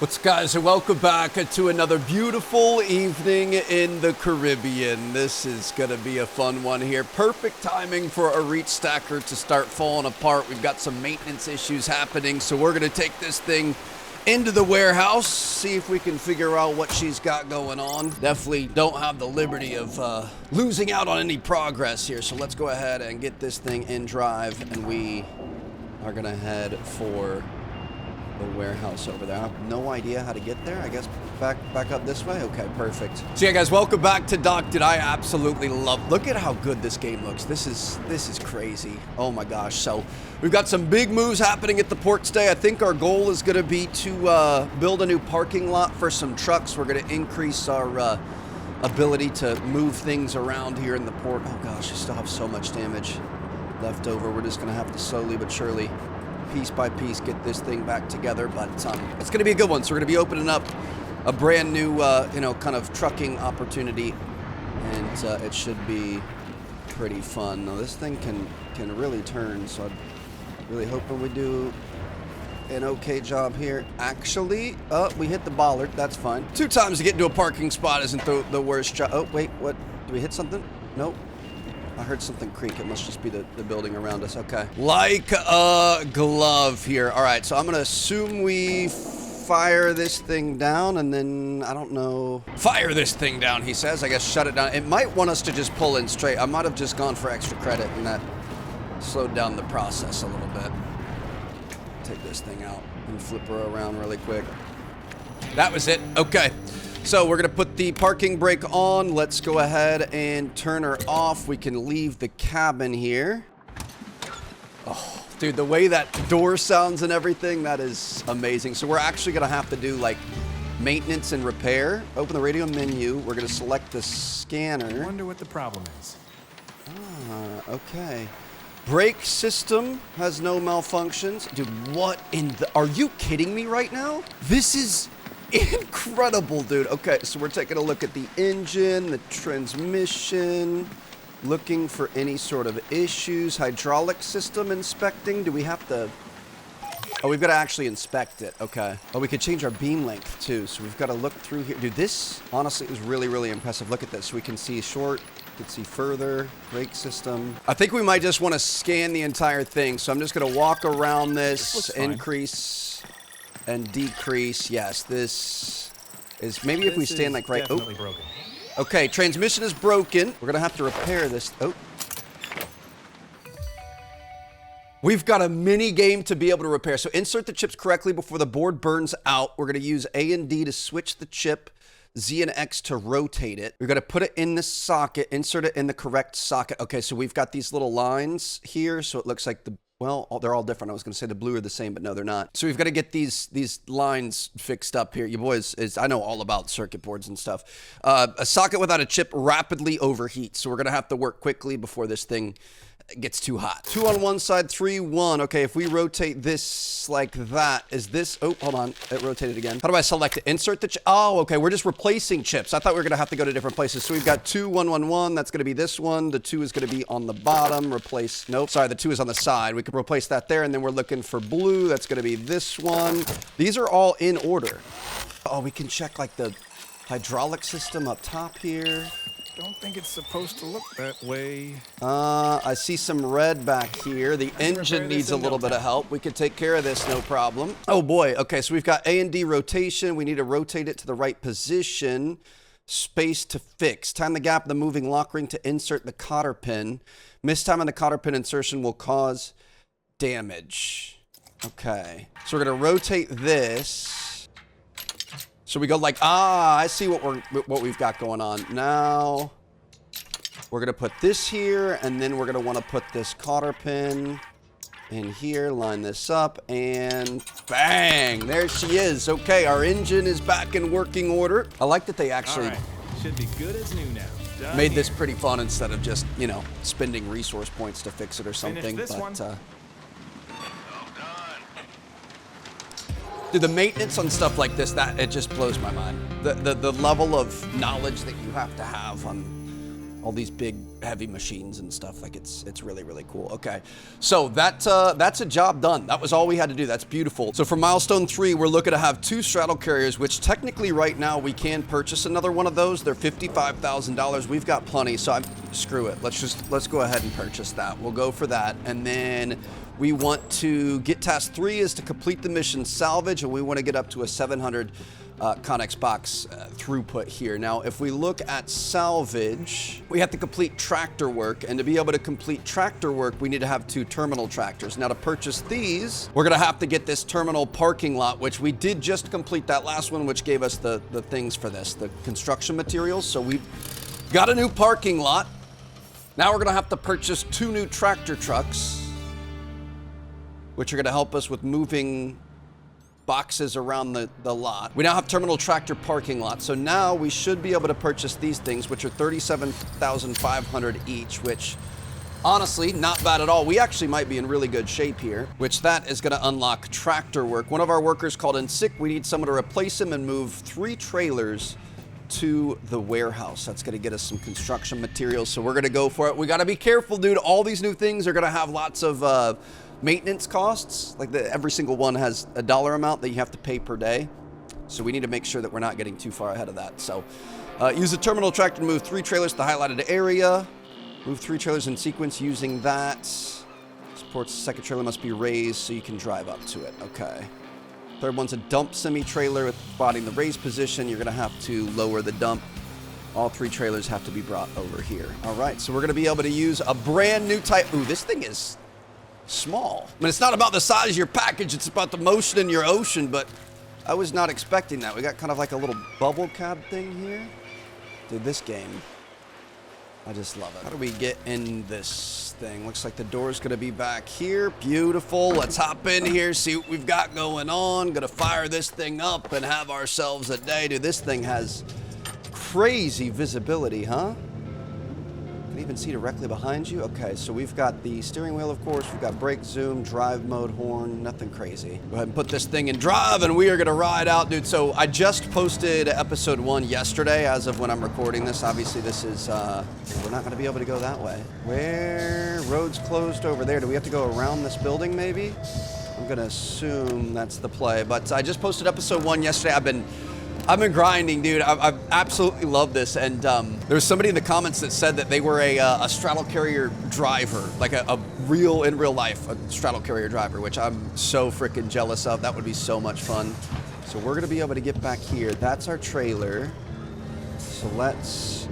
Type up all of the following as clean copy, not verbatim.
What's up, guys, and welcome back to another beautiful evening in the Caribbean. This is gonna be a fun one here. Perfect timing for a reach stacker to start falling apart. We've got some maintenance issues happening, so we're gonna take this thing into the warehouse, see if we can figure out what she's got going on. Definitely don't have the liberty of losing out on any progress here, so let's go ahead and get this thing in drive, and we are gonna head for the warehouse over there. I have no idea how to get there. I guess back up this way. Okay, perfect. So yeah, guys, welcome back to Dock. Did I absolutely love? Look at how good this game looks. This is crazy. Oh my gosh. So we've got some big moves happening at the port today. I think our goal is going to be to build a new parking lot for some trucks. We're going to increase our ability to move things around here in the port. Oh gosh, I still have so much damage left over. We're just going to have to slowly but surely, piece by piece, get this thing back together, but it's going to be a good one. So we're going to be opening up a brand new, kind of trucking opportunity, and it should be pretty fun. Now this thing can really turn, so I'm really hoping we do an okay job here. Actually, we hit the bollard. That's fine. 2 times to get into a parking spot isn't the worst job. Oh wait, what? Did we hit something? Nope. I heard something creak. It must just be the building around us. Okay. Like a glove here. All right, so I'm going to assume we fire this thing down, and then, I don't know. Fire this thing down, he says. I guess shut it down. It might want us to just pull in straight. I might have just gone for extra credit, and that slowed down the process a little bit. Take this thing out and flip her around really quick. That was it. Okay. So we're going to put the parking brake on. Let's go ahead and turn her off. We can leave the cabin here. Oh, dude, the way that door sounds and everything, that is amazing. So we're actually going to have to do, like, maintenance and repair. Open the radio menu. We're going to select the scanner. I wonder what the problem is. Okay. Brake system has no malfunctions. Dude, what in the... Are you kidding me right now? This is... incredible, dude. Okay, so we're taking a look at the engine, the transmission, looking for any sort of issues. Hydraulic system inspecting. Do we have to... Oh, we've got to actually inspect it. Okay. Oh, we could change our beam length, too. So we've got to look through here. Dude, this, honestly, is really, really impressive. Look at this. We can see short, we can see further. Brake system. I think we might just want to scan the entire thing. So I'm just going to walk around this, increase... and decrease. Yes, this is maybe if we stand like right. Oh, broken. Okay, transmission is broken. We're gonna have to repair this. Oh, we've got a mini game to be able to repair. So insert the chips correctly before the board burns out. We're gonna use A and D to switch the chip, Z and X to rotate it. We're gonna put it in the socket, insert it in the correct socket. Okay, so we've got these little lines here, so it looks like the... Well, they're all different. I was going to say the blue are the same, but no, they're not. So we've got to get these lines fixed up here. You boys, I know all about circuit boards and stuff. A socket without a chip rapidly overheats. So we're going to have to work quickly before this thing gets too hot. 2 on one side, 3, 1. Okay, if we rotate this like that, is this... Oh, hold on. It rotated again. How do I select it? Insert the... Oh, okay. We're just replacing chips. I thought we were going to have to go to different places. So we've got 2, 1, 1, 1. That's going to be this one. The 2 is going to be on the bottom. Replace... Nope. Sorry, the 2 is on the side. We could replace that there. And then we're looking for blue. That's going to be this one. These are all in order. Oh, we can check like the hydraulic system up top here. Don't think it's supposed to look that way. I see some red back here. The engine needs a little bit of help. We could take care of this, no problem. Oh boy. Okay, so we've got A and D rotation. We need to rotate it to the right position. Space to fix. Time the gap of the moving lock ring to insert the cotter pin. Mistime on the cotter pin insertion will cause damage. Okay. So we're gonna rotate this. So we go like, I see what we've got going on. Now, we're going to put this here, and then we're going to want to put this cotter pin in here, line this up, and bang! There she is. Okay, our engine is back in working order. I like that they actually should be good as new now. Made this pretty fun instead of just, spending resource points to fix it or something. Dude, the maintenance on stuff like this, it just blows my mind. The level of knowledge that you have to have on all these big heavy machines and stuff. Like it's really, really cool. Okay, so that's a job done. That was all we had to do. That's beautiful. So for Milestone 3, we're looking to have 2 straddle carriers, which technically right now we can purchase another one of those. They're $55,000. We've got plenty, so screw it. Let's go ahead and purchase that. We'll go for that. And then we want to get task 3 is to complete the mission salvage, and we want to get up to a 700 Connex box throughput here. Now, if we look at salvage, we have to complete tractor work, and to be able to complete tractor work, we need to have 2 terminal tractors. Now, to purchase these, we're gonna have to get this terminal parking lot, which we did just complete that last one, which gave us the things for this, the construction materials. So we've got a new parking lot. Now we're gonna have to purchase 2 new tractor trucks, which are gonna help us with moving boxes around the lot. We now have terminal tractor parking lot. So now we should be able to purchase these things, which are $37,500 each, which honestly, not bad at all. We actually might be in really good shape here, which that is gonna unlock tractor work. One of our workers called in sick. We need someone to replace him and move 3 trailers to the warehouse. That's gonna get us some construction materials. So we're gonna go for it. We gotta be careful, dude. All these new things are gonna have lots of maintenance costs. Like every single one has a dollar amount that you have to pay per day. So we need to make sure that we're not getting too far ahead of that. So use a terminal tractor to move 3 trailers to the highlighted area. Move 3 trailers in sequence using that. Supports the second trailer must be raised so you can drive up to it. Okay. Third one's a dump semi-trailer with spotting the raised position. You're gonna have to lower the dump. All 3 trailers have to be brought over here. All right, so we're gonna be able to use a brand new type. Ooh, this thing is small. I mean, it's not about the size of your package, it's about the motion in your ocean, but I was not expecting that. We got kind of like a little bubble cab thing here. Dude, this game, I just love it. How do we get in this thing? Looks like the door's gonna be back here. Beautiful. Let's hop in here, see what we've got going on. Gonna fire this thing up and have ourselves a day. Dude, this thing has crazy visibility, huh? Can even see directly behind you. Okay, so we've got the steering wheel, of course. We've got brake, zoom, drive mode, horn, nothing crazy. Go ahead and put this thing in drive, and we are gonna ride out, dude. So I just posted episode 1 yesterday, as of when I'm recording this. Obviously, this is, we're not gonna be able to go that way. Where? Road's closed over there. Do we have to go around this building, maybe? I'm gonna assume that's the play. But I just posted episode 1 yesterday. I've been grinding, dude. I've absolutely loved this. And there was somebody in the comments that said that they were a straddle carrier driver, like a real, in real life, a straddle carrier driver, which I'm so freaking jealous of. That would be so much fun. So we're gonna be able to get back here. That's our trailer. So let's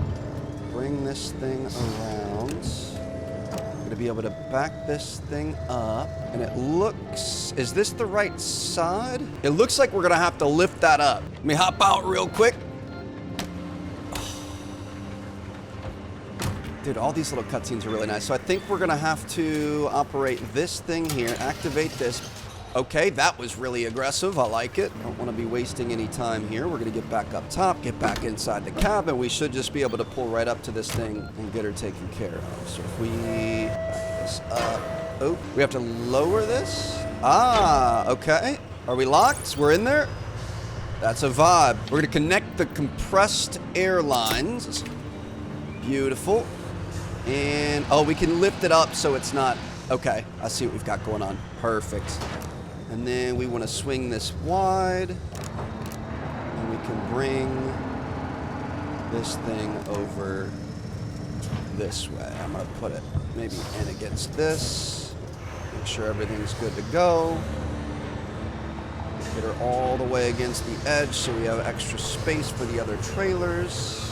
bring this thing around. Gonna be able to back this thing up, and it looks, is this the right side? It looks like we're gonna have to lift that up. Let me hop out real quick. Dude, all these little cutscenes are really nice. So I think we're gonna have to operate this thing here, activate this. Okay, that was really aggressive. I like it. Don't want to be wasting any time here. We're going to get back up top, get back inside the cabin. We should just be able to pull right up to this thing and get her taken care of. So if we back this up. Oh, we have to lower this? Ah, okay. Are we locked? We're in there? That's a vibe. We're going to connect the compressed air lines. Beautiful. And, oh, we can lift it up so it's not... Okay, I see what we've got going on. Perfect. And then we want to swing this wide. And we can bring this thing over this way. I'm going to put it maybe in against this. Make sure everything's good to go. Get her all the way against the edge so we have extra space for the other trailers.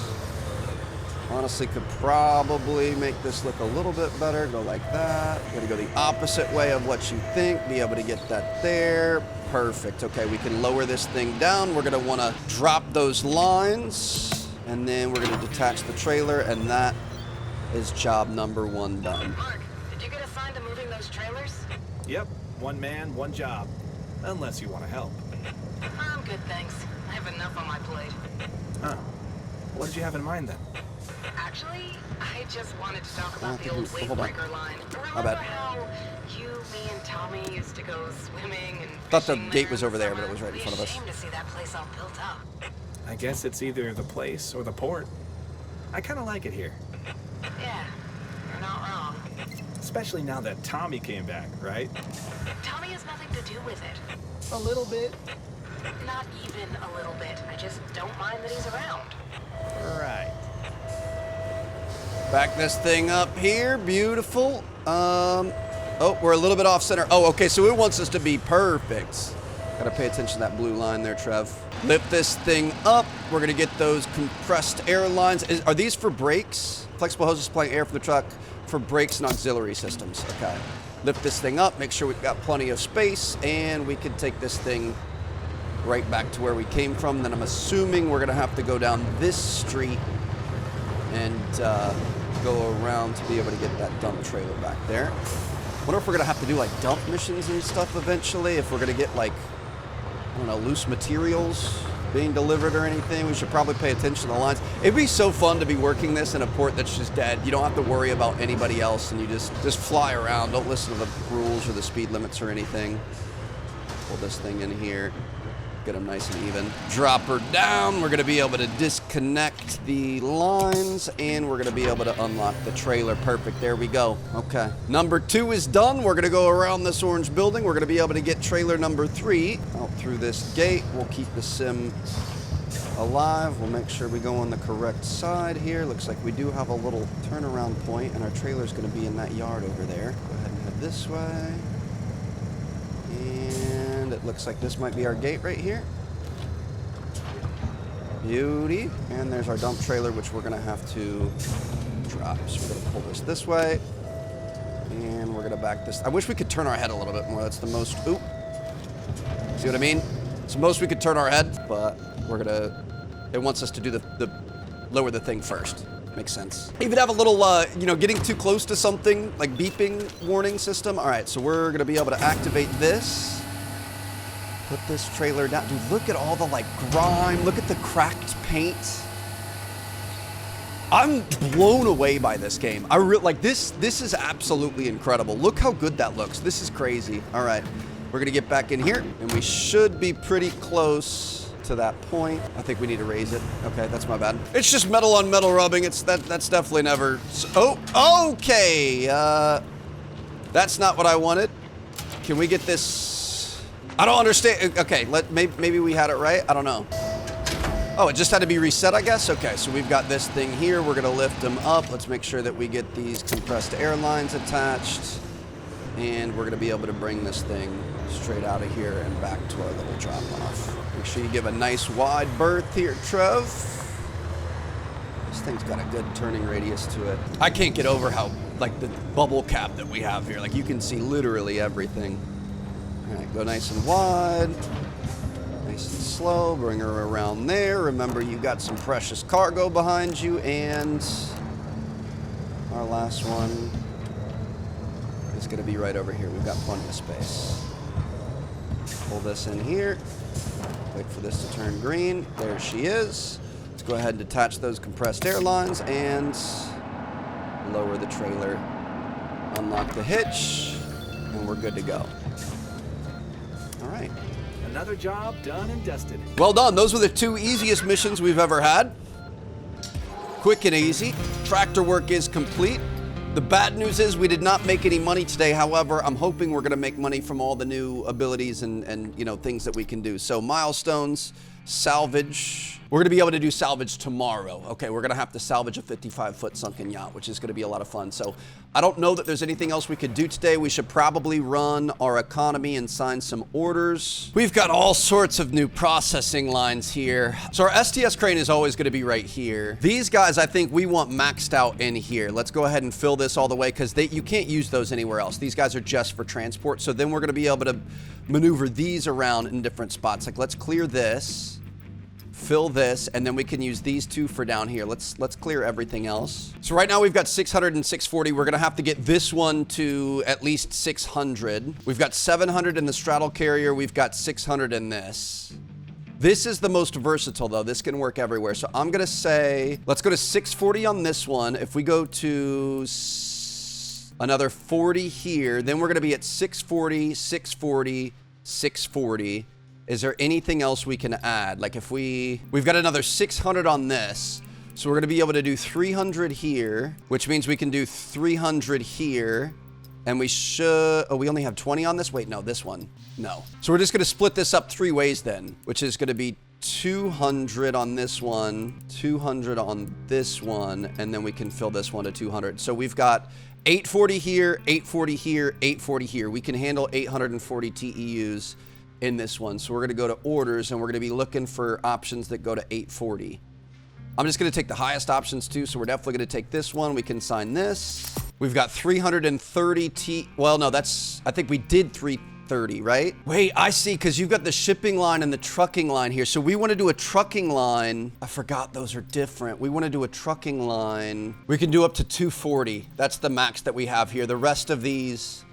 Honestly, could probably make this look a little bit better. Go like that. We're gonna go the opposite way of what you think. Be able to get that there. Perfect. Okay, we can lower this thing down. We're gonna wanna drop those lines. And then we're gonna detach the trailer, and that is job number 1 done. Mark, did you get assigned to moving those trailers? Yep, 1 man, 1 job. Unless you want to help. I'm good, thanks. I have enough on my plate. Huh. What did you have in mind then? Actually, I just wanted to talk about the old Wavebreaker line. My bad. Remember how you, me, and Tommy used to go swimming and Thought the fishing gate there was in over there, but summer? it was right in front of us. It'd be a shame to see that place all built up. I guess it's either the place or the port. I kind of like it here. Yeah, you're not wrong. Especially now that Tommy came back, right? Tommy has nothing to do with it. A little bit. Not even a little bit. I just don't mind that he's around. Right. Back this thing up here. Beautiful. Oh, we're a little bit off center. Oh, okay, so it wants us to be perfect. Gotta pay attention to that blue line there, Trev. Lift this thing up. We're gonna get those compressed air lines. Are these for brakes? Flexible hoses supplying air from the truck for brakes and auxiliary systems. Okay. Lift this thing up, make sure we've got plenty of space, and we can take this thing right back to where we came from. Then I'm assuming we're gonna have to go down this street and go around to be able to get that dump trailer back there. Wonder if we're gonna have to do like dump missions and stuff eventually. If we're gonna get like, I don't know, loose materials being delivered or anything. We should probably pay attention to the lines. It'd be so fun to be working this in a port that's just dead. You don't have to worry about anybody else, and you just fly around. Don't listen to the rules or the speed limits or anything. Pull this thing in here. Get them nice and even. Drop her down. We're gonna be able to disconnect the lines, and we're gonna be able to unlock the trailer. Perfect, there we go. Okay, number 2 is done. We're gonna go around this orange building. We're gonna be able to get trailer number 3 out through this gate. We'll keep the sim alive. We'll make sure we go on the correct side here. Looks like we do have a little turnaround point, and our trailer's gonna be in that yard over there. Go ahead and head this way. And it looks like this might be our gate right here. Beauty. And there's our dump trailer, which we're gonna have to drop. So we're gonna pull this way. And we're gonna back this. I wish we could turn our head a little bit more. That's the most, oop. See what I mean? It's the most we could turn our head, but we're gonna, it wants us to do the lower the thing first. Makes sense. Even have a little, you know, getting too close to something, like beeping warning system. All right, so we're gonna be able to activate this. Put this trailer down. Dude, look at all the, like, grime. Look at the cracked paint. I'm blown away by this game. Like, this is absolutely incredible. Look how good that looks. This is crazy. All right, we're gonna get back in here, and we should be pretty close to that point. I think we need to raise it. Okay, that's my bad. It's just metal on metal rubbing. That's definitely never. Oh, okay. That's not what I wanted. Can we get this? I don't understand. Okay, maybe we had it right. I don't know. Oh, it just had to be reset, I guess. Okay, so we've got this thing here. We're gonna lift them up. Let's make sure that we get these compressed air lines attached, and we're gonna be able to bring this thing straight out of here and back to our little drop off. Make sure you give a nice wide berth here, Trev. This thing's got a good turning radius to it. I can't get over how, like, the bubble cap that we have here. Like, you can see literally everything. All right, go nice and wide. Nice and slow, bring her around there. Remember, you've got some precious cargo behind you, and our last one is gonna be right over here. We've got plenty of space. Pull this in here. Wait for this to turn green. There she is. Let's go ahead and detach those compressed air lines and lower the trailer. Unlock the hitch, and we're good to go. All right. Another job done and dusted. Well done. Those were the 2 easiest missions we've ever had. Quick and easy. Tractor work is complete. The bad news is we did not make any money today. However, I'm hoping we're going to make money from all the new abilities and you know, things that we can do. So milestones, salvage. We're going to be able to do salvage tomorrow. Okay, we're going to have to salvage a 55-foot sunken yacht, which is going to be a lot of fun. So I don't know that there's anything else we could do today. We should probably run our economy and sign some orders. We've got all sorts of new processing lines here. So our STS crane is always going to be right here. These guys, I think we want maxed out in here. Let's go ahead and fill this all the way, because you can't use those anywhere else. These guys are just for transport. So then we're going to be able to maneuver these around in different spots. Like, let's clear this. Fill this, and then we can use these 2 for down here. Let's clear everything else. So right now we've got 600 and 640. We're gonna have to get this one to at least 600. We've got 700 in the straddle carrier. We've got 600 in this. This is the most versatile though. This can work everywhere. So I'm gonna say, let's go to 640 on this one. If we go to another 40 here, then we're gonna be at 640, 640, 640. Is there anything else we can add? Like if we've got another 600 on this. So we're going to be able to do 300 here, which means we can do 300 here. And we should... Oh, we only have 20 on this? Wait, no, this one. No. So we're just going to split this up 3 ways then, which is going to be 200 on this one, 200 on this one, and then we can fill this one to 200. So we've got 840 here, 840 here, 840 here. We can handle 840 TEUs in this one. So we're going to go to orders, and we're going to be looking for options that go to 840. I'm just going to take the highest options too, so we're definitely going to take this one. We can sign this. We've got 330 well, no, that's, I think we did 330, right? Wait, I see, because you've got the shipping line and the trucking line here. So we want to do a trucking line. I forgot those are different. We want to do a trucking line. We can do up to 240. That's the max that we have here. The rest of these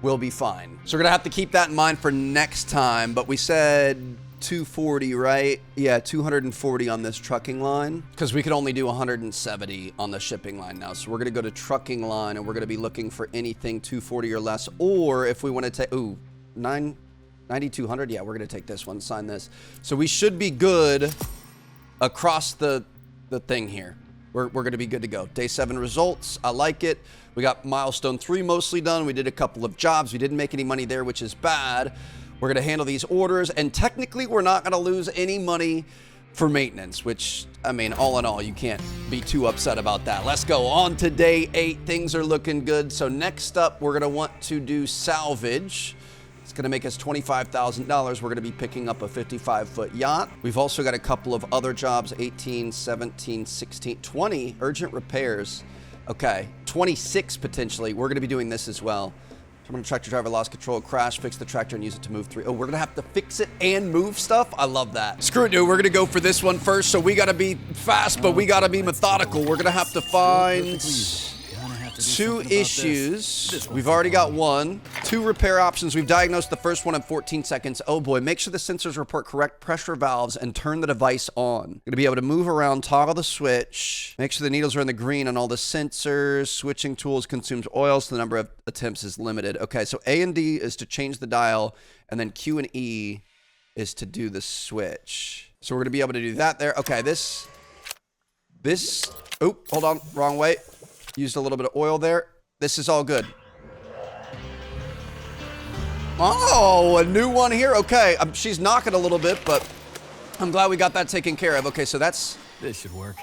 will be fine. So we're going to have to keep that in mind for next time, but we said 240, right? Yeah, 240 on this trucking line, because we could only do 170 on the shipping line now. So we're going to go to trucking line, and we're going to be looking for anything 240 or less. Or if we want to take, 9200, yeah, we're going to take this one, sign this. So we should be good across the thing here. We're going to be good to go. Day 7 results, I like it. We got milestone 3 mostly done. We did a couple of jobs. We didn't make any money there, which is bad. We're going to handle these orders, and technically we're not going to lose any money for maintenance, which, I mean, all in all, you can't be too upset about that. Let's go on to day 8. Things are looking good. So next up, we're going to want to do salvage. It's going to make us $25,000. We're going to be picking up a 55-foot yacht. We've also got a couple of other jobs, 18, 17, 16, 20 urgent repairs. Okay, 26 potentially. We're going to be doing this as well. Someone tractor driver lost control, crash, fix the tractor and use it to move 3. Oh, we're gonna have to fix it and move stuff? I love that. Screw it, dude. We're gonna go for this one first, so we gotta be fast, but we gotta be methodical. We're gonna have to find 2 issues. We've already got 1. 2 repair options. We've diagnosed the first one in 14 seconds. Oh boy, make sure the sensors report correct pressure valves and turn the device on. Gonna be able to move around, toggle the switch, make sure the needles are in the green on all the sensors. Switching tools consumes oil, so the number of attempts is limited. Okay, so A and D is to change the dial, and then Q and E is to do the switch. So we're gonna be able to do that there. Okay, this, oh, hold on, wrong way. Used a little bit of oil there. This is all good. Oh, a new one here. Okay, she's knocking a little bit, but I'm glad we got that taken care of. Okay, so this should work.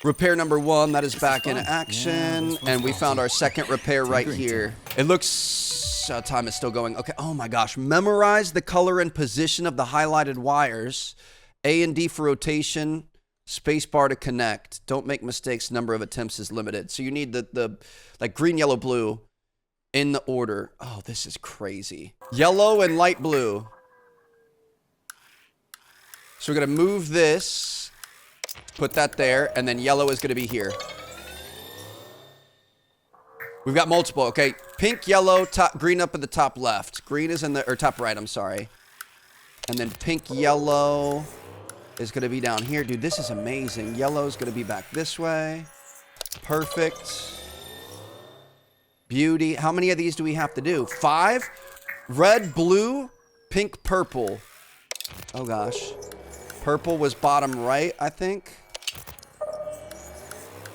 Repair number 1, that is back in action. And we found our second repair right here. It looks, time is still going. Okay, oh my gosh. Memorize the color and position of the highlighted wires. A and D for rotation. Space bar to connect. Don't make mistakes. Number of attempts is limited. So you need the like green, yellow, blue in the order. Oh, this is crazy. Yellow and light blue. So we're going to move this, put that there, and then yellow is going to be here. We've got multiple. Okay, pink, yellow, top, green up at the top left. Green is in the, or top right, I'm sorry. And then pink, yellow is going to be down here. Dude, this is amazing. Yellow is going to be back this way. Perfect. Beauty. How many of these do we have to do? 5? Red, blue, pink, purple. Oh, gosh. Purple was bottom right, I think.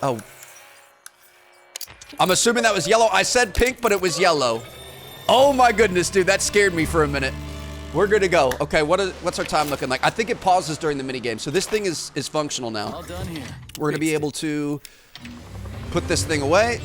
Oh. I'm assuming that was yellow. I said pink, but it was yellow. Oh, my goodness, dude. That scared me for a minute. We're good to go. Okay, what's our time looking like? I think it pauses during the minigame, so this thing is functional now. All done here. We're gonna be able to put this thing away.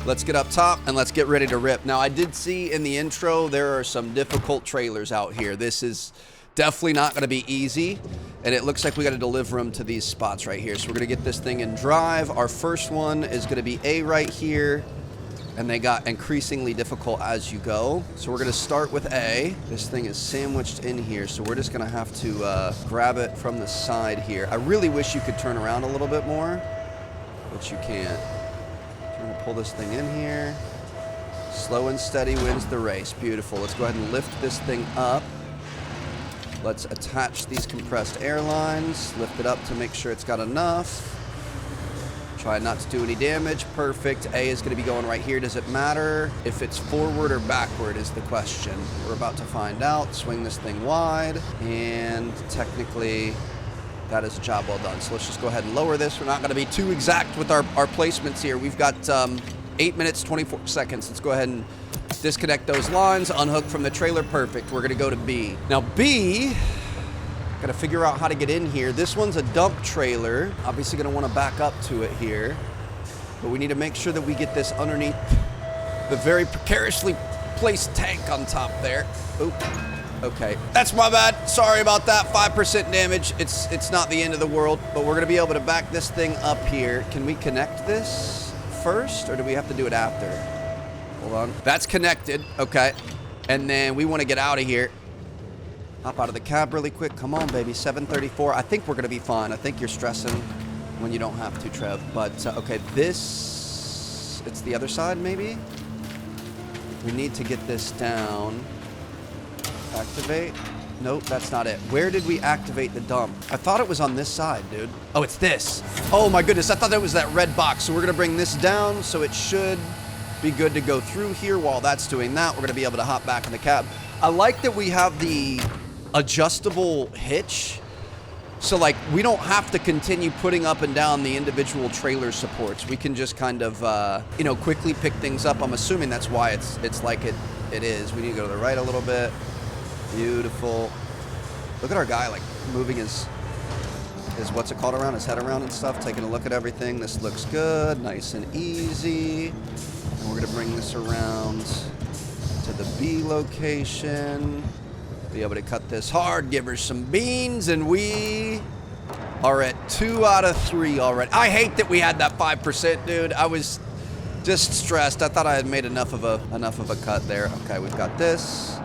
Let's get up top and let's get ready to rip. Now, I did see in the intro there are some difficult trailers out here. This is definitely not gonna be easy, and it looks like we gotta deliver them to these spots right here. So we're gonna get this thing in drive. Our first one is gonna be A right here. And they got increasingly difficult as you go. So we're gonna start with A. This thing is sandwiched in here, so we're just gonna have to grab it from the side here. I really wish you could turn around a little bit more, but you can't. Trying to pull this thing in here. Slow and steady wins the race. Beautiful. Let's go ahead and lift this thing up. Let's attach these compressed air lines. Lift it up to make sure it's got enough. Try not to do any damage. Perfect. A is going to be going right here. Does it matter if it's forward or backward is the question. We're about to find out. Swing this thing wide. And technically, That is a job well done. So let's just go ahead and lower this. We're not going to be too exact with our placements here. We've got 8 minutes, 24 seconds. Let's go ahead and disconnect those lines, unhook from the trailer. Perfect. We're going to go to B. Now B, got to figure out how to get in here. This one's a dump trailer. Obviously going to want to back up to it here. But we need to make sure that we get this underneath the very precariously placed tank on top there. Oop. Okay, that's my bad. Sorry about that. 5% damage. It's not the end of the world, but we're gonna be able to back this thing up here. Can we connect this first, or do we have to do it after? Hold on. That's connected. Okay, and then we want to get out of here. Hop out of the cab really quick. Come on, baby. 734. I think we're gonna be fine. I think you're stressing when you don't have to, Trev. But okay, this. It's the other side, maybe. We need to get this down. Activate. Nope, that's not it. Where did we activate the dump? I thought it was on this side, dude. Oh, it's this. Oh my goodness, I thought that was that red box. So we're gonna bring this down, so it should be good to go through here. While that's doing that, we're gonna be able to hop back in the cab. I like that we have the adjustable hitch. So like, we don't have to continue putting up and down the individual trailer supports. We can just kind of, you know, quickly pick things up. I'm assuming that's why it's like it is. We need to go to the right a little bit. Beautiful. Look at our guy, like, moving his what's it called around, his head around and stuff, taking a look at everything. This looks good, nice and easy. And we're gonna bring this around to the B location. Be able to cut this hard, give her some beans, and we are at 2 out of 3 already. I hate that we had that 5%, dude. I was just stressed. I thought I had made enough of a cut there. Okay, we've got this.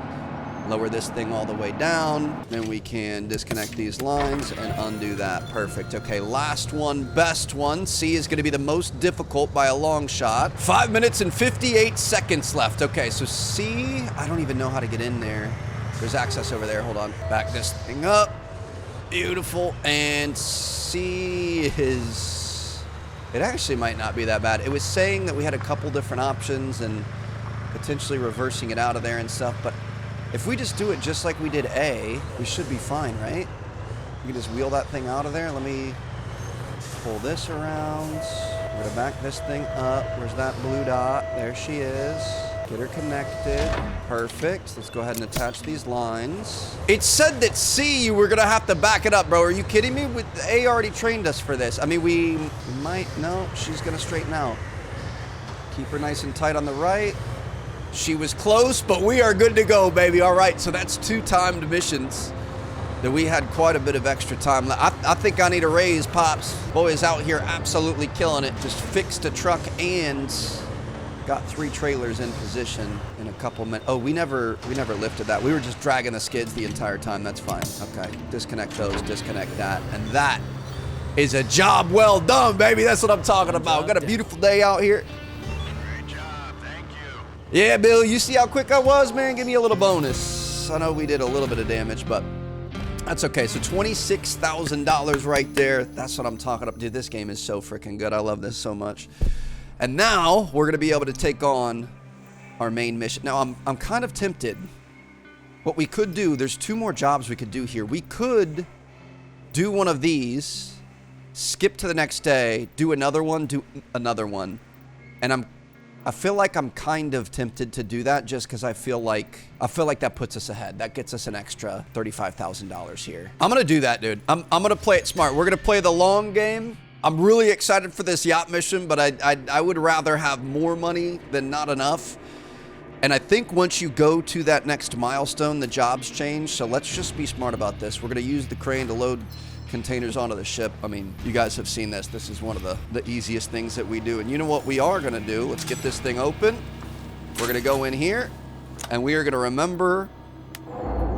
Lower this thing all the way down. Then we can disconnect these lines and undo that. Perfect. Okay, last one, best one. C is going to be the most difficult by a long shot. 5 minutes and 58 seconds left. Okay, so C, I don't even know how to get in there. There's access over there. Hold on. Back this thing up. Beautiful. And C is... It actually might not be that bad. It was saying that we had a couple different options and potentially reversing it out of there and stuff, but if we just do it just like we did A, we should be fine, right? We can just wheel that thing out of there. Let me pull this around. We're gonna back this thing up. Where's that blue dot? There she is. Get her connected. Perfect. Let's go ahead and attach these lines. It said that C, you were gonna have to back it up, bro. Are you kidding me? A already trained us for this. I mean, we might, no, she's gonna straighten out. Keep her nice and tight on the right. She was close, but we are good to go, baby. All right, so that's 2 timed missions that we had quite a bit of extra time. I think I need a raise, Pops. Boy is out here absolutely killing it. Just fixed a truck and got 3 trailers in position in a couple minutes. Oh, we never lifted that. We were just dragging the skids the entire time. That's fine. Okay, disconnect those, disconnect that, and that is a job well done, baby. That's what I'm talking about. Got a beautiful day out here. Yeah, Bill, you see how quick I was, man? Give me a little bonus. I know we did a little bit of damage, but that's okay. So $26,000 right there. That's what I'm talking about. Dude, this game is so freaking good. I love this so much. And now we're going to be able to take on our main mission. Now, I'm kind of tempted. What we could do, there's 2 more jobs we could do here. We could do one of these, skip to the next day, do another one, and I feel like I'm kind of tempted to do that just because I feel like that puts us ahead. That gets us an extra $35,000 here. I'm gonna do that, dude. I'm gonna play it smart. We're gonna play the long game. I'm really excited for this yacht mission, but I would rather have more money than not enough. And I think once you go to that next milestone, the jobs change. So let's just be smart about this. We're gonna use the crane to load containers onto the ship. I mean, you guys have seen this. This is one of the easiest things that we do. And you know what we are going to do? Let's get this thing open. We're going to go in here, and we are going to remember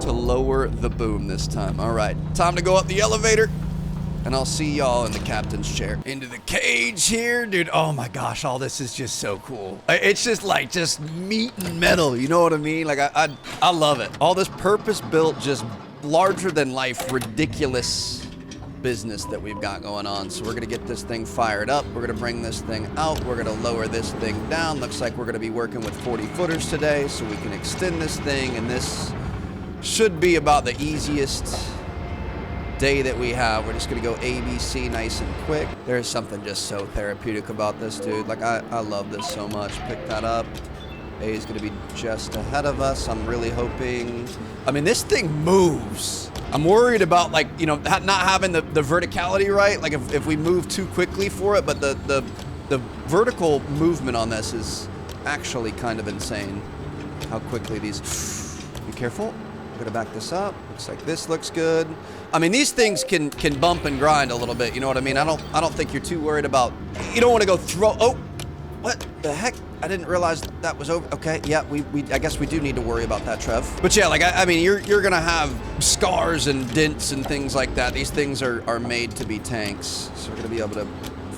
to lower the boom this time. All right, time to go up the elevator, and I'll see y'all in the captain's chair. Into the cage here, dude. Oh my gosh, all this is just so cool. It's just like meat and metal, you know what I mean? Like I love it. All this purpose-built, just larger than life, ridiculous business that we've got going on. So we're gonna get this thing fired up. We're gonna bring this thing out. We're gonna lower this thing down. Looks like we're gonna be working with 40 footers today, so we can extend this thing, and this should be about the easiest day that we have. We're just gonna go ABC nice and quick. There's something just so therapeutic about this, dude. Like, I love this so much. Pick that up. A is gonna be just ahead of us. I'm really hoping. I mean, this thing moves. I'm worried about, like, you know, not having the verticality right. Like, if we move too quickly for it, but the vertical movement on this is actually kind of insane. How quickly these. Be careful. We're gonna back this up. Looks like this looks good. I mean, these things can bump and grind a little bit. You know what I mean? I don't think you're too worried about. You don't want to go throw. Oh, what the heck? I didn't realize that was over. Okay, yeah, I guess we do need to worry about that, Trev. But yeah, like I mean, you're gonna have scars and dents and things like that. These things are made to be tanks, so we're gonna be able to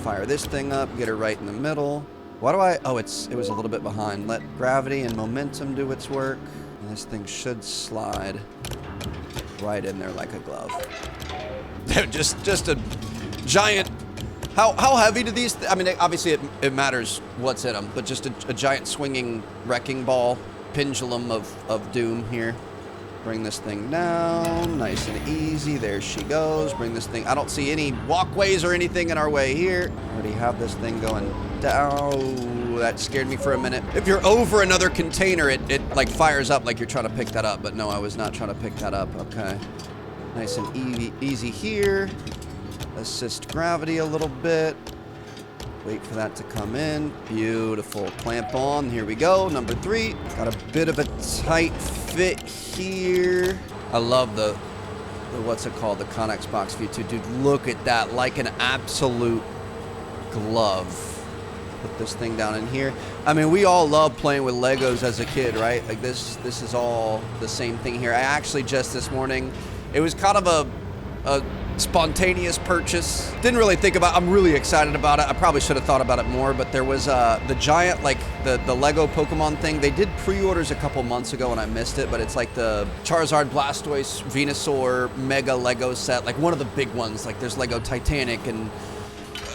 fire this thing up, get her right in the middle. Why do I? Oh, it was a little bit behind. Let gravity and momentum do its work. And this thing should slide right in there like a glove. just a giant. How heavy do these? I mean, obviously it matters what's in them, but just a giant swinging wrecking ball, pendulum of doom here. Bring this thing down, nice and easy. There she goes. Bring this thing. I don't see any walkways or anything in our way here. Already have this thing going down. That scared me for a minute. If you're over another container, it like fires up like you're trying to pick that up. But no, I was not trying to pick that up. Okay. Nice and easy here. Assist gravity a little bit. Wait for that to come in. Beautiful. Clamp on. Here we go. Number 3. Got a bit of a tight fit here. I love the what's it called? The Connex box view too. Dude, look at that. Like an absolute glove. Put this thing down in here. I mean, we all love playing with Legos as a kid, right? Like this is all the same thing here. I actually just this morning, it was kind of a spontaneous purchase. Didn't really think about. I'm really excited about it. I probably should have thought about it more, but there was the giant, like the Lego Pokemon thing. They did pre-orders a couple months ago and I missed it, but it's like the Charizard, Blastoise, Venusaur Mega Lego set, like one of the big ones. Like there's Lego Titanic and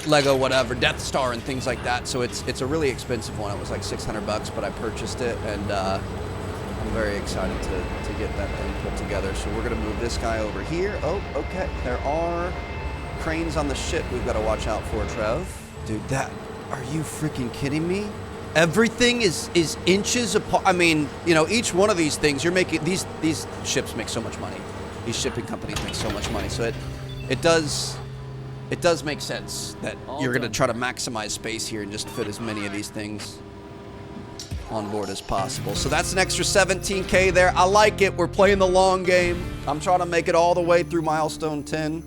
Lego whatever, Death Star and things like that. So it's a really expensive one. It was like $600, but I purchased it and I'm very excited to get that thing put together. So we're gonna move this guy over here. Oh, okay. There are cranes on the ship we've got to watch out for, Trev. Dude, are you freaking kidding me? Everything is inches apart. I mean, you know, each one of these things, you're making, these ships make so much money. These shipping companies make so much money. So it does make sense that you're gonna try to maximize space here and just fit as many of these things on board as possible. So that's an extra 17K there. I like it. We're playing the long game. I'm trying to make it all the way through Milestone 10.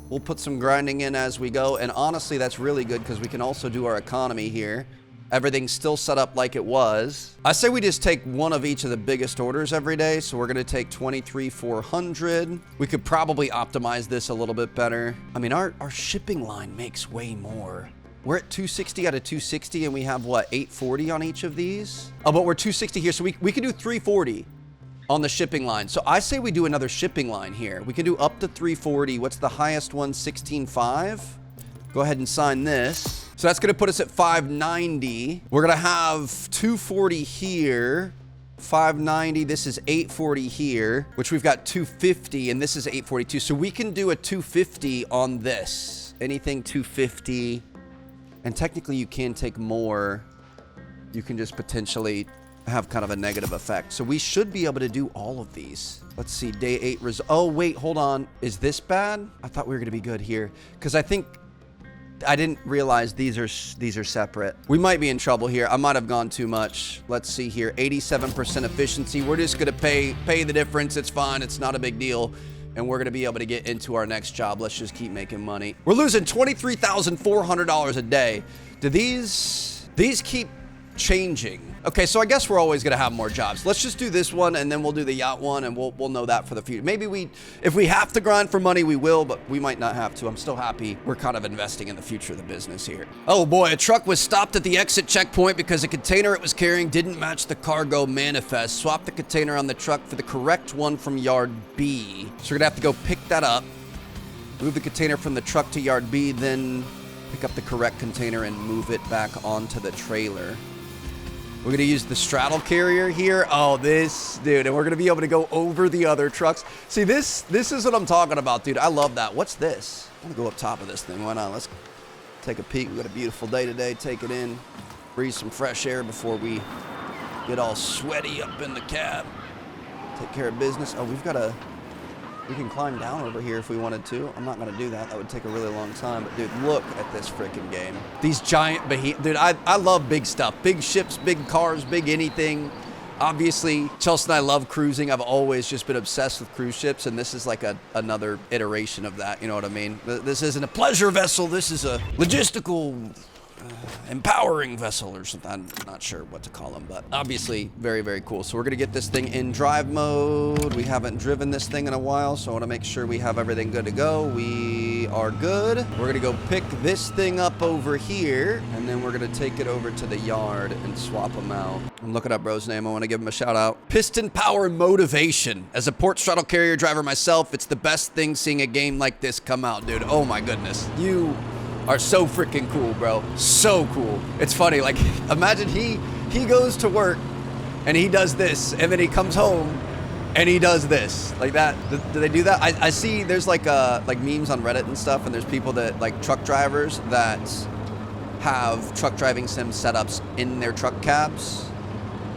We'll put some grinding in as we go. And honestly, that's really good because we can also do our economy here. Everything's still set up like it was. I say we just take one of each of the biggest orders every day. So we're going to take 23,400. We could probably optimize this a little bit better. I mean, our shipping line makes way more. We're at 260 out of 260, and we have, what, 840 on each of these? Oh, but we're 260 here, so we can do 340 on the shipping line. So I say we do another shipping line here. We can do up to 340. What's the highest one? 16.5. Go ahead and sign this. So that's going to put us at 590. We're going to have 240 here. 590. This is 840 here, which we've got 250, and this is 842. So we can do a 250 on this. Anything 250. And technically you can take more. You can just potentially have kind of a negative effect. So we should be able to do all of these. Let's see, day 8 oh, wait, hold on. Is this bad? I thought we were gonna be good here. Because I think, I didn't realize these are separate. We might be in trouble here. I might have gone too much. Let's see here, 87% efficiency. We're just gonna pay the difference. It's fine, it's not a big deal. And we're gonna be able to get into our next job. Let's just keep making money. We're losing $23,400 a day. Do these keep changing? Okay, so I guess we're always gonna have more jobs. Let's just do this one and then we'll do the yacht one and we'll know that for the future. Maybe if we have to grind for money, we will, but we might not have to. I'm still happy we're kind of investing in the future of the business here. Oh boy, a truck was stopped at the exit checkpoint because a container it was carrying didn't match the cargo manifest. Swap the container on the truck for the correct one from yard B. So we're gonna have to go pick that up, move the container from the truck to yard B, then pick up the correct container and move it back onto the trailer. We're gonna use the straddle carrier here. Oh, this, dude, and we're gonna be able to go over the other trucks. See, this is what I'm talking about, dude. I love that. What's this? I'm gonna go up top of this thing. Why not? Let's take a peek. We got a beautiful day today. Take it in, breathe some fresh air before we get all sweaty up in the cab. Take care of business. Oh, we can climb down over here if we wanted to. I'm not gonna do that. That would take a really long time. But dude, look at this freaking game. These giant dude, I love big stuff. Big ships, big cars, big anything. Obviously, Chelsea and I love cruising. I've always just been obsessed with cruise ships, and this is like another iteration of that, you know what I mean? This isn't a pleasure vessel. This is a logistical empowering vessel or something. I'm not sure what to call them, but obviously very, very cool. So we're gonna get this thing in drive mode. We haven't driven this thing in a while, so I wanna make sure we have everything good to go. We are good. We're gonna go pick this thing up over here, and then we're gonna take it over to the yard and swap them out. I'm looking up bro's name. I wanna give him a shout out. Piston Power Motivation. As a port straddle carrier driver myself, it's the best thing seeing a game like this come out, dude. Oh my goodness. You are so freaking cool, bro. So cool. It's funny, like, imagine he goes to work and he does this, and then he comes home and he does this. Like that. Do they do that? I see there's like memes on Reddit and stuff, and there's people that, like truck drivers that have truck driving sim setups in their truck cabs.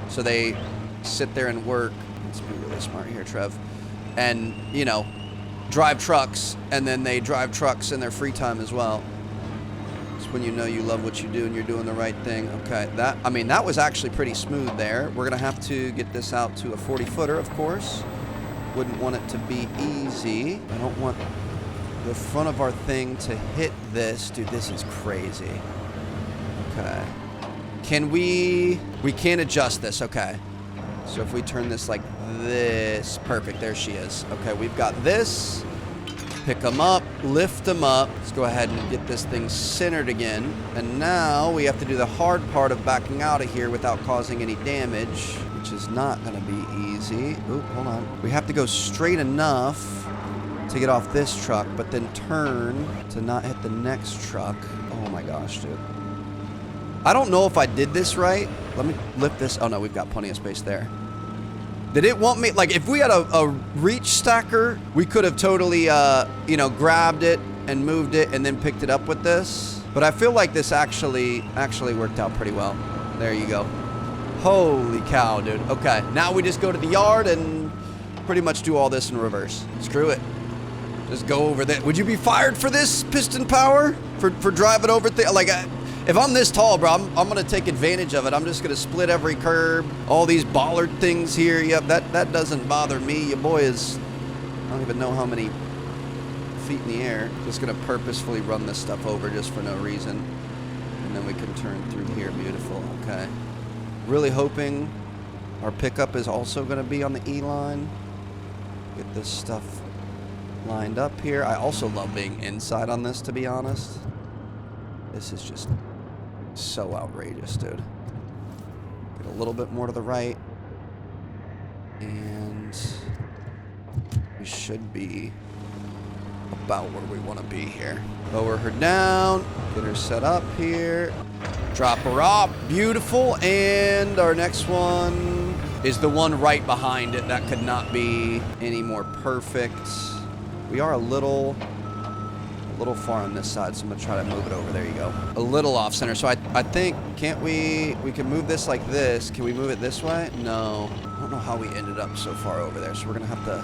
So they sit there and work. Let's be really smart here, Trev. And, you know, drive trucks, and then they drive trucks in their free time as well. When you know you love what you do and you're doing the right thing. Okay, that was actually pretty smooth there. We're gonna have to get this out to a 40-footer, of course. Wouldn't want it to be easy. I don't want the front of our thing to hit this. Dude, this is crazy. Okay. We can't adjust this, okay. So if we turn this like this, perfect, there she is. Okay, we've got this. Pick them up, lift them up. Let's go ahead and get this thing centered again. And now we have to do the hard part of backing out of here without causing any damage, which is not gonna be easy. Oop, hold on. We have to go straight enough to get off this truck, but then turn to not hit the next truck. Oh my gosh, dude. I don't know if I did this right. Let me lift this. Oh no, we've got plenty of space there. Did it want me, like, if we had a reach stacker, we could have totally, you know, grabbed it and moved it and then picked it up with this. But I feel like this actually worked out pretty well. There you go. Holy cow, dude. Okay, now we just go to the yard and pretty much do all this in reverse. Screw it. Just go over there. Would you be fired for this, Piston Power? For driving over like, if I'm this tall, bro, I'm gonna take advantage of it. I'm just gonna split every curb. All these bollard things here. Yep, that doesn't bother me. Your boy is, I don't even know how many feet in the air. Just gonna purposefully run this stuff over just for no reason. And then we can turn through here. Beautiful, okay. Really hoping our pickup is also gonna be on the E line. Get this stuff lined up here. I also love being inside on this, to be honest. This is just so outrageous, dude. Get a little bit more to the right. And we should be about where we want to be here. Lower her down. Get her set up here. Drop her off. Beautiful. And our next one is the one right behind it. That could not be any more perfect. We are a little far on this side, so I'm gonna try to move it over. There you go. A little off center. So I think, can't we can move this like this. Can we move it this way? No. I don't know how we ended up so far over there. So we're gonna have to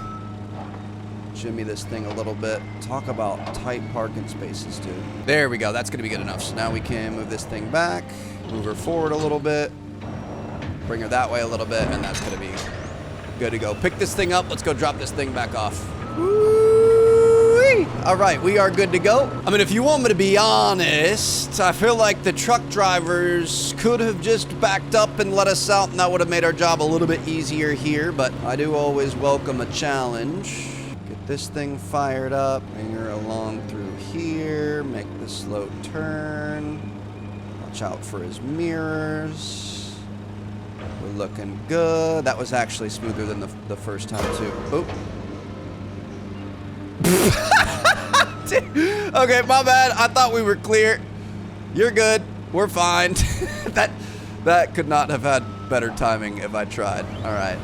jimmy this thing a little bit. Talk about tight parking spaces, dude. There we go. That's gonna be good enough. So now we can move this thing back, move her forward a little bit, bring her that way a little bit, and that's gonna be good to go. Pick this thing up. Let's go drop this thing back off. Woo-wee. All right, we are good to go. I mean, if you want me to be honest, I feel like the truck drivers could have just backed up and let us out, and that would have made our job a little bit easier here, but I do always welcome a challenge. Get this thing fired up, bring her along through here, make the slow turn. Watch out for his mirrors. We're looking good. That was actually smoother than the first time, too. Oh. Okay, my bad. I thought we were clear. You're good. We're fine. That could not have had better timing if I tried. All right.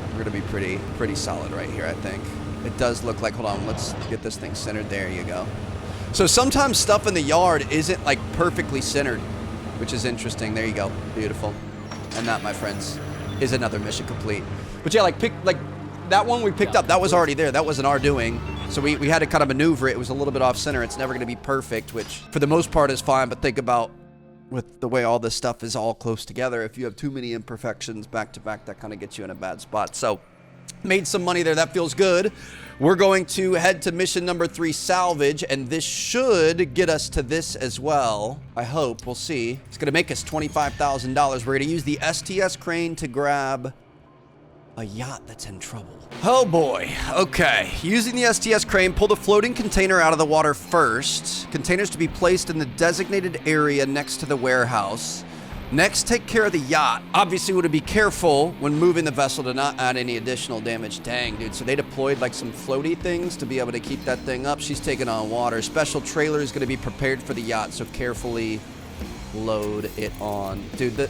We're going to be pretty solid right here, I think. It does look like, hold on, let's get this thing centered. There you go. So sometimes stuff in the yard isn't like perfectly centered, which is interesting. There you go. Beautiful. And that, my friends, is another mission complete. But yeah, like that one we picked up, that was already there. That wasn't our doing. So we had to kind of maneuver it. It was a little bit off center. It's never going to be perfect, which for the most part is fine. But think about with the way all this stuff is all close together. If you have too many imperfections back to back, that kind of gets you in a bad spot. So made some money there. That feels good. We're going to head to mission number 3, salvage, and this should get us to this as well. I hope. We'll see. It's going to make us $25,000. We're going to use the STS crane to grab a yacht that's in trouble. Oh boy. Okay. Using the STS crane, pull the floating container out of the water first. Containers to be placed in the designated area next to the warehouse. Next, take care of the yacht. Obviously, we would be careful when moving the vessel to not add any additional damage. Dang, dude. So they deployed like some floaty things to be able to keep that thing up. She's taking on water. Special trailer is going to be prepared for the yacht, so carefully load it on. Dude,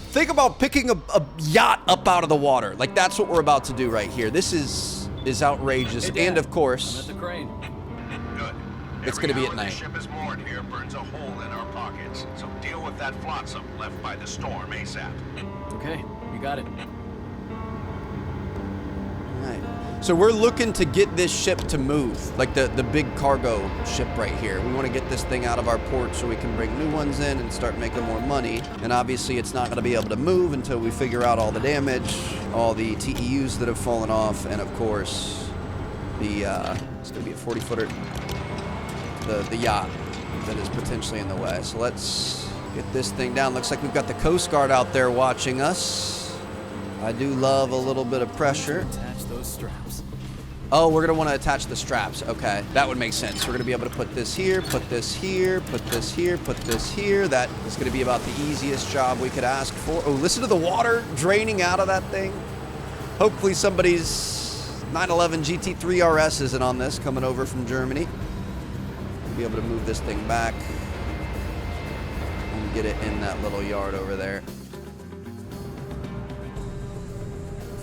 think about picking a yacht up out of the water. Like, that's what we're about to do right here. This is outrageous. Hey, Dad, and, of course, I'm at the crane. Good. It's going to be at night. The ship is moored here burns a hole in our pockets. So deal with that flotsam left by the storm ASAP. Okay, you got it. Right. So we're looking to get this ship to move, like the big cargo ship right here. We want to get this thing out of our port so we can bring new ones in and start making more money. And obviously it's not going to be able to move until we figure out all the damage, all the TEUs that have fallen off, and of course the it's going to be a 40-footer, the yacht that is potentially in the way. So let's get this thing down. Looks like we've got the Coast Guard out there watching us. I do love a little bit of pressure. Attach those straps. Oh, we're going to want to attach the straps. Okay, that would make sense. We're going to be able to put this here, put this here, put this here, put this here. That is going to be about the easiest job we could ask for. Oh, listen to the water draining out of that thing. Hopefully somebody's 911 GT3 RS isn't on this, coming over from Germany. We'll be able to move this thing back and get it in that little yard over there.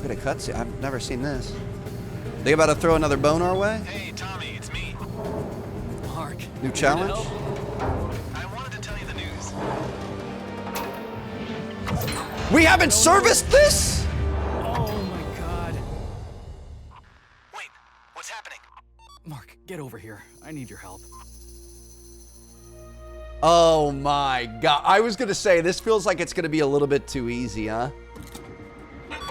Look at a cutscene. I've never seen this. They about to throw another bone our way? Hey, Tommy, it's me. Mark. New challenge? I wanted to tell you the news. We haven't serviced this? Oh my God. Wait, what's happening? Mark, get over here. I need your help. Oh my God. I was going to say, this feels like it's going to be a little bit too easy, huh?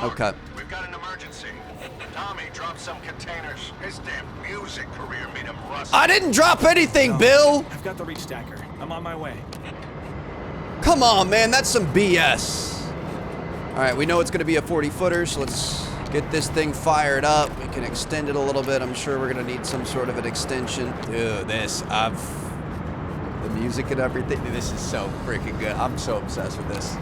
Okay. We've got an emergency. Tommy dropped some containers. His damn music career made him rusty. I didn't drop anything, Bill. I've got the reach stacker. I'm on my way. Come on, man. That's some BS. All right, we know it's going to be a 40-footer, so let's get this thing fired up. We can extend it a little bit. I'm sure we're going to need some sort of an extension. Dude, the music and everything. Dude, this is so freaking good. I'm so obsessed with this.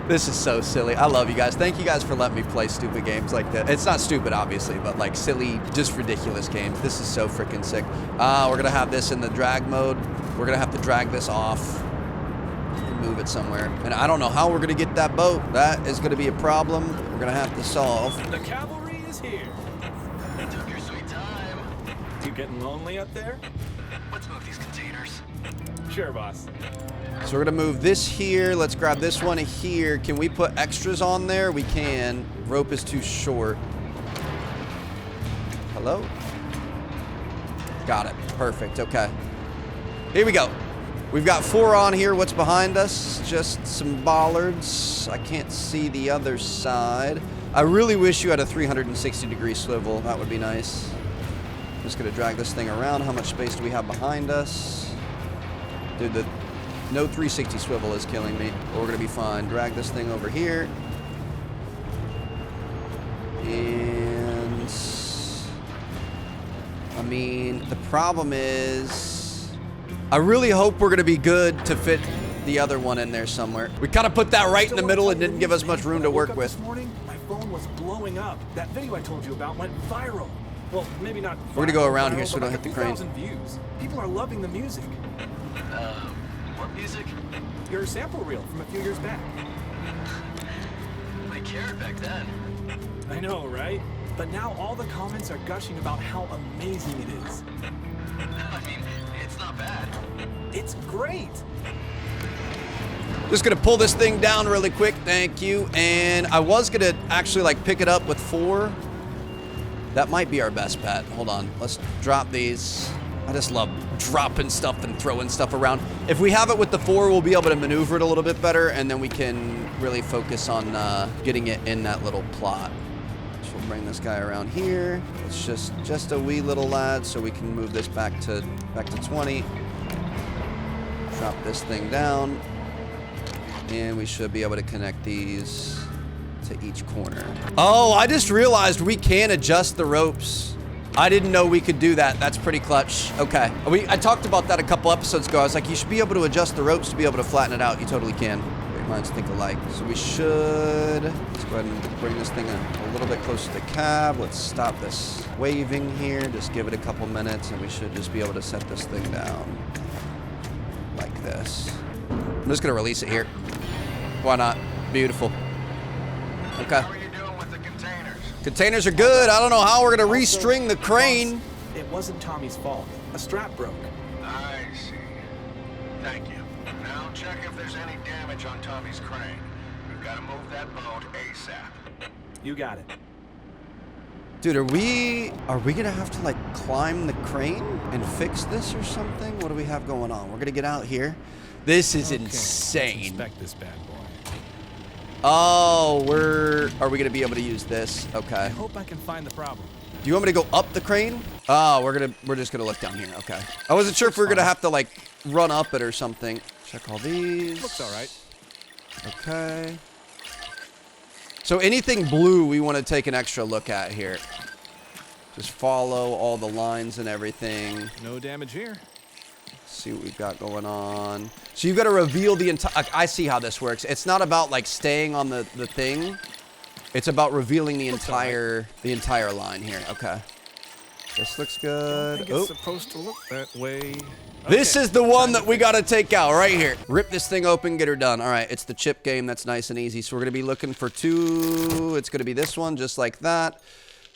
This is so silly. I love you guys. Thank you guys for letting me play stupid games like that. It's not stupid, obviously, but like silly, just ridiculous games. This is so freaking sick. We're going to have this in the drag mode. We're going to have to drag this off and move it somewhere. And I don't know how we're going to get that boat. That is going to be a problem we're going to have to solve. The cavalry is here. You took your sweet time. You getting lonely up there? Let's move these containers. Sure, boss. So we're going to move this here. Let's grab this one here. Can we put extras on there? We can. Rope is too short. Hello? Got it. Perfect. Okay. Here we go. We've got 4 on here. What's behind us? Just some bollards. I can't see the other side. I really wish you had a 360-degree swivel. That would be nice. Just going to drag this thing around. How much space do we have behind us? Dude, the no 360 swivel is killing me. But we're going to be fine. Drag this thing over here. And I mean, the problem is I really hope we're going to be good to fit the other one in there somewhere. We kind of put that right in the middle and didn't give us much room to work with. This morning, my phone was blowing up. That video I told you about went viral. Well, maybe not. We're going to go around viral, here so we don't but hit the like crane. 2,000 views. People are loving the music. What music? Your sample reel from a few years back. nobody cared back then. I know, right? But now all the comments are gushing about how amazing it is. I mean, it's not bad. It's great! Just gonna pull this thing down really quick, thank you. And I was gonna actually like pick it up with 4. That might be our best bet. Hold on, let's drop these. I just love dropping stuff and throwing stuff around. If we have it with the 4, we'll be able to maneuver it a little bit better, and then we can really focus on getting it in that little plot. So we'll bring this guy around here. It's just a wee little lad, so we can move this back to 20. Drop this thing down, and we should be able to connect these to each corner. Oh, I just realized we can adjust the ropes. I didn't know we could do that. That's pretty clutch. Okay. I talked about that a couple episodes ago. I was like, you should be able to adjust the ropes to be able to flatten it out. You totally can. Great minds think alike. So we should... Let's go ahead and bring this thing a little bit closer to the cab. Let's stop this waving here. Just give it a couple minutes, and we should just be able to set this thing down like this. I'm just going to release it here. Why not? Beautiful. Okay. How are you doing with the containers? Containers are good. I don't know how we're going to restring the crane. It wasn't Tommy's fault. A strap broke. I see. Thank you. Now check if there's any damage on Tommy's crane. We've got to move that boat ASAP. You got it. Dude, are we gonna have to like climb the crane and fix this or something? What do we have going on? We're gonna get out here. This is insane. Let's inspect this bad boy. Oh, are we gonna be able to use this? Okay. I hope I can find the problem. Do you want me to go up the crane? Oh, we're just gonna look down here. Okay. I wasn't sure if we were gonna have to like run up it or something. Check all these. Looks all right. Okay. So anything blue we want to take an extra look at here. Just follow all the lines and everything. No damage here. See what we've got going on. So you've got to reveal the entire... I see how this works. It's not about like staying on the thing. It's about revealing the entire line here. Okay. This looks good. I think it's supposed to look that way. This is the one that we got to take out right here. Rip this thing open, get her done. All right, it's the chip game. That's nice and easy. So we're going to be looking for 2. It's going to be this one, just like that.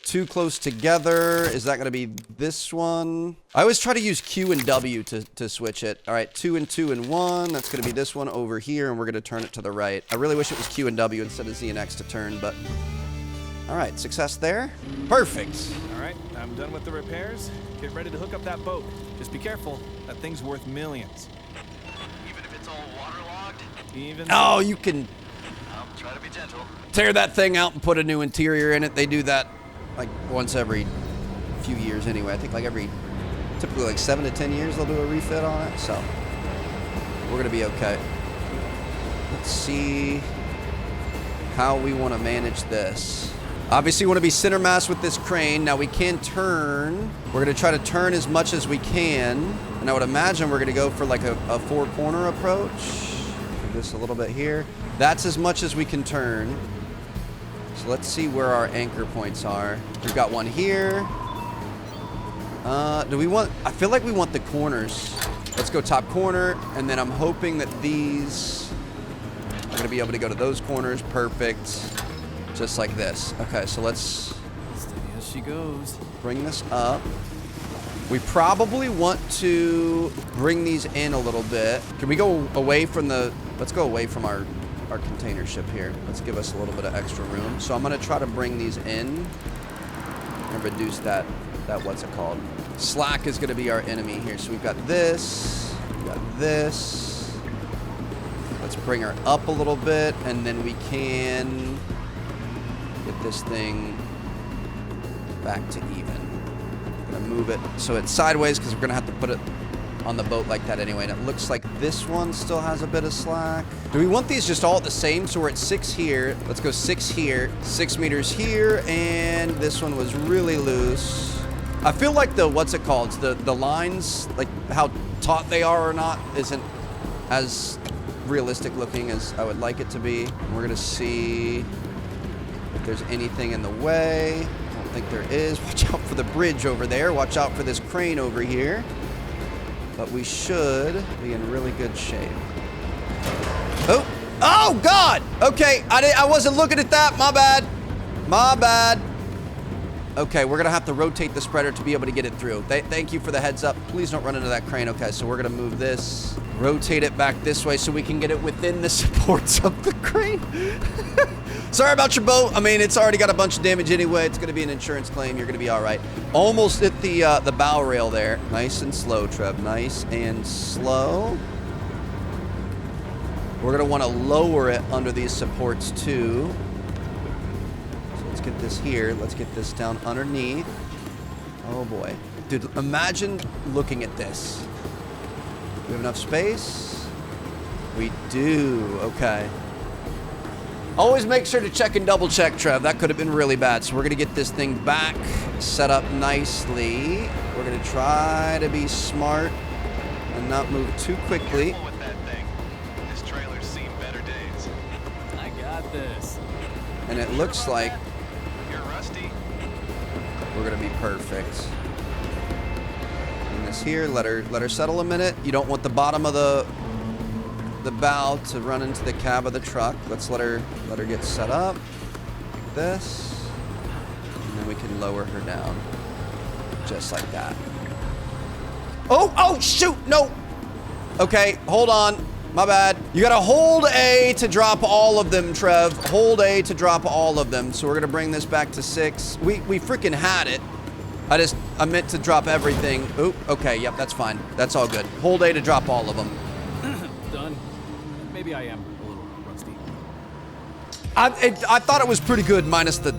2 close together. Is that going to be this one? I always try to use Q and W to switch it. All right, 2 and 2 and 1. That's going to be this one over here, and we're going to turn it to the right. I really wish it was Q and W instead of Z and X to turn, but... All right, success there. Perfect. All right, I'm done with the repairs. Get ready to hook up that boat. Just be careful. That thing's worth millions. Even if it's all waterlogged, Even... Oh, you can I'll try to be gentle. tear that thing out and put a new interior in it. They do that like once every few years anyway. I think like typically like 7 to 10 years they'll do a refit on it. So we're going to be okay. Let's see how we want to manage this. Obviously, we want to be center mass with this crane. Now, we can turn. We're going to try to turn as much as we can. And I would imagine we're going to go for like a 4-corner approach. Do this a little bit here. That's as much as we can turn. So let's see where our anchor points are. We've got one here. Do we want... I feel like we want the corners. Let's go top corner. And then I'm hoping that these are going to be able to go to those corners. Perfect. Just like this. Okay, so let's Steady as she goes. bring this up. We probably want to bring these in a little bit. Can we go away from the... Let's go away from our container ship here. Let's give us a little bit of extra room. So I'm going to try to bring these in and reduce that what's it called? Slack is going to be our enemy here. So we've got this. We've got this. Let's bring her up a little bit, and then we can... get this thing back to even. I'm gonna move it so it's sideways because we're gonna have to put it on the boat like that anyway. And it looks like this one still has a bit of slack. Do we want these just all at the same? So we're at 6 here. Let's go 6 here, 6 meters here, and this one was really loose. I feel like the, what's it called? The lines, like how taut they are or not, isn't as realistic looking as I would like it to be. We're gonna see if there's anything in the way. I don't think there is. Watch out for the bridge over there. Watch out for this crane over here. But we should be in really good shape. Oh, Oh, God! Okay, I wasn't looking at that. My bad. My bad. Okay, we're gonna have to rotate the spreader to be able to get it through. Thank you for the heads up. Please don't run into that crane. Okay, so we're gonna move this, rotate it back this way so we can get it within the supports of the crane. Sorry about your boat. I mean, it's already got a bunch of damage anyway. It's gonna be an insurance claim. You're gonna be all right. Almost at the bow rail there. Nice and slow, Trev. Nice and slow. We're gonna wanna lower it under these supports too. Let's get this here. Let's get this down underneath. Oh boy. Dude, imagine looking at this. We have enough space? We do. Okay. Always make sure to check and double check, Trev. That could have been really bad. So we're going to get this thing back, set up nicely. We're going to try to be smart and not move too quickly. Careful with that thing. This trailer's seen better days. I got this. And it looks like You're rusty. we're going to be perfect. Bring this here. Let her settle a minute. You don't want the bottom of the bow to run into the cab of the truck. Let's let her get set up. Like this. And then we can lower her down. Just like that. Oh, shoot, no. Okay, hold on. My bad. You gotta hold A to drop all of them, Trev. Hold A to drop all of them. So we're gonna bring this back to 6. We freaking had it. I meant to drop everything. Oop, okay, yep, that's fine. That's all good. Hold A to drop all of them. Done. Maybe I am a little rusty. I thought it was pretty good, minus the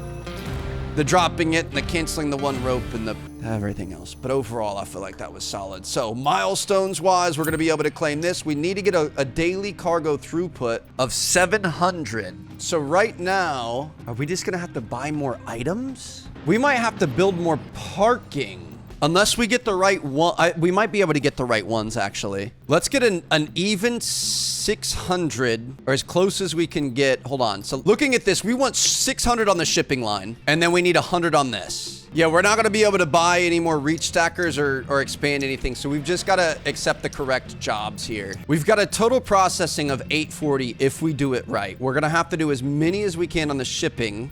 dropping it and the canceling the one rope and the everything else. But overall, I feel like that was solid. So milestones wise, we're going to be able to claim this. We need to get a daily cargo throughput of 700. So right now, are we just going to have to buy more items? We might have to build more parking. Unless we get the right one, we might be able to get the right ones, actually. Let's get an even 600, or as close as we can get. Hold on. So looking at this, we want 600 on the shipping line, and then we need 100 on this. Yeah, we're not going to be able to buy any more reach stackers or expand anything, so we've just got to accept the correct jobs here. We've got a total processing of 840 if we do it right. We're going to have to do as many as we can on the shipping,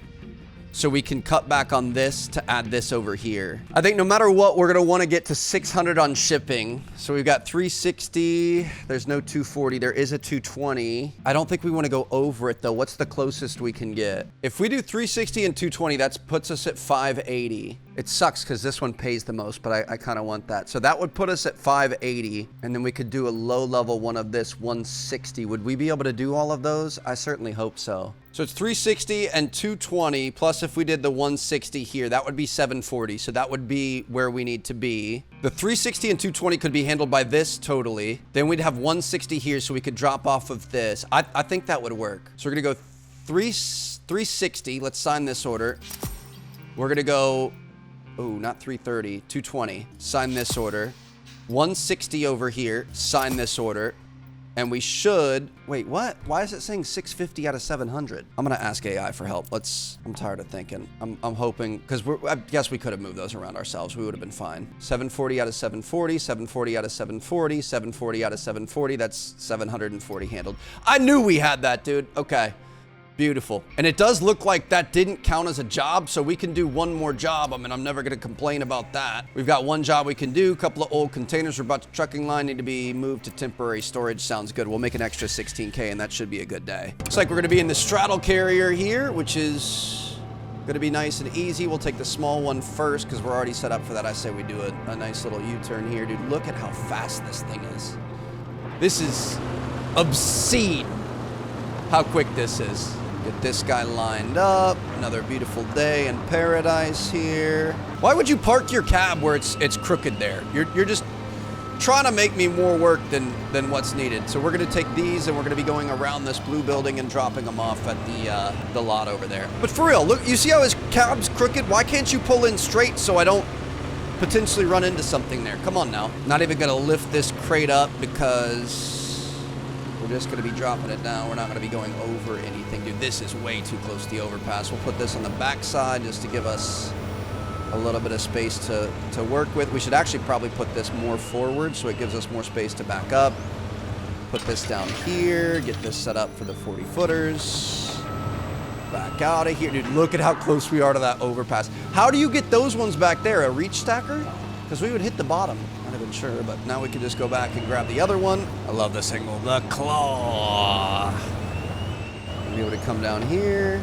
so we can cut back on this to add this over here. I think no matter what, we're gonna wanna get to 600 on shipping. So we've got 360, there's no 240, there is a 220. I don't think we wanna go over it though. What's the closest we can get? If we do 360 and 220, that puts us at 580. It sucks because this one pays the most, but I kinda want that. So that would put us at 580, and then we could do a low level one of this 160. Would we be able to do all of those? I certainly hope so. So it's 360 and 220, plus if we did the 160 here, that would be 740. So that would be where we need to be. The 360 and 220 could be handled by this totally. Then we'd have 160 here, so we could drop off of this. I think that would work. So we're gonna go 360. Let's sign this order. We're gonna go, oh, not 330, 220. Sign this order. 160 over here, sign this order. And we should, wait, what? Why is it saying 650 out of 700? I'm gonna ask AI for help. I'm tired of thinking. I'm hoping, because I guess we could have moved those around ourselves. We would have been fine. 740 out of 740, 740 out of 740, 740 out of 740. That's 740 handled. I knew we had that, dude. Okay. Beautiful. And it does look like that didn't count as a job, so we can do one more job. I mean, I'm never going to complain about that. We've got one job we can do. A couple of old containers are about to trucking line, need to be moved to temporary storage. Sounds good. We'll make an extra 16K, and that should be a good day. Looks like we're going to be in the straddle carrier here, which is going to be nice and easy. We'll take the small one first because we're already set up for that. I say we do a nice little U-turn here. Dude, look at how fast this thing is. This is obscene how quick this is. Get this guy lined up. Another beautiful day in paradise here. Why would you park your cab where it's crooked there? You're just trying to make me more work than what's needed. So we're gonna take these and we're gonna be going around this blue building and dropping them off at the lot over there. But for real, look, you see how his cab's crooked? Why can't you pull in straight so I don't potentially run into something there? Come on now. Not even gonna lift this crate up because we're just going to be dropping it down. We're not going to be going over anything. Dude, this is way too close to the overpass. We'll put this on the back side just to give us a little bit of space to work with. We should actually probably put this more forward so it gives us more space to back up. Put this down here. Get this set up for the 40-footers. Back out of here. Dude, look at how close we are to that overpass. How do you get those ones back there? A reach stacker? Because we would hit the bottom. Not even sure, but now we can just go back and grab the other one. I love this angle. The claw. We'll be able to come down here.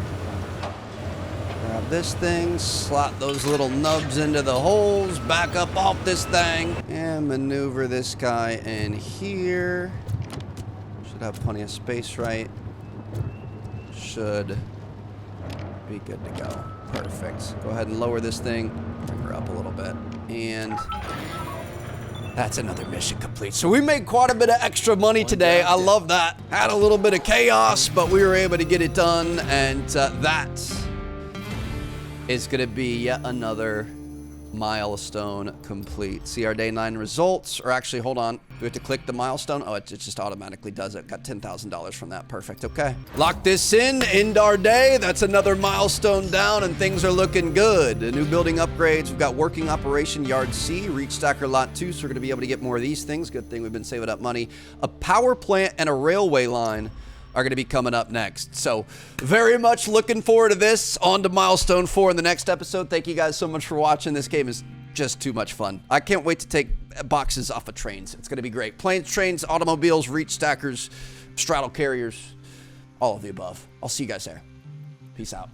Grab this thing. Slot those little nubs into the holes. Back up off this thing. And maneuver this guy in here. Should have plenty of space, right? Should be good to go. Perfect. Go ahead and lower this thing. Bring her up a little bit. And that's another mission complete. So we made quite a bit of extra money today. I love that. Had a little bit of chaos, but we were able to get it done. And that is going to be yet another milestone complete. See our day 9 results, or actually, hold on. Do we have to click the milestone? Oh, it just automatically does it. Got $10,000 from that. Perfect. Okay. Lock this in. End our day. That's another milestone down, and things are looking good. New building upgrades. We've got working operation Yard C, reach stacker lot 2, so we're going to be able to get more of these things. Good thing we've been saving up money. A power plant and a railway line are going to be coming up next. So very much looking forward to this. On to Milestone 4 in the next episode. Thank you guys so much for watching. This game is just too much fun. I can't wait to take boxes off of trains. It's going to be great. Planes, trains, automobiles, reach stackers, straddle carriers, all of the above. I'll see you guys there. Peace out.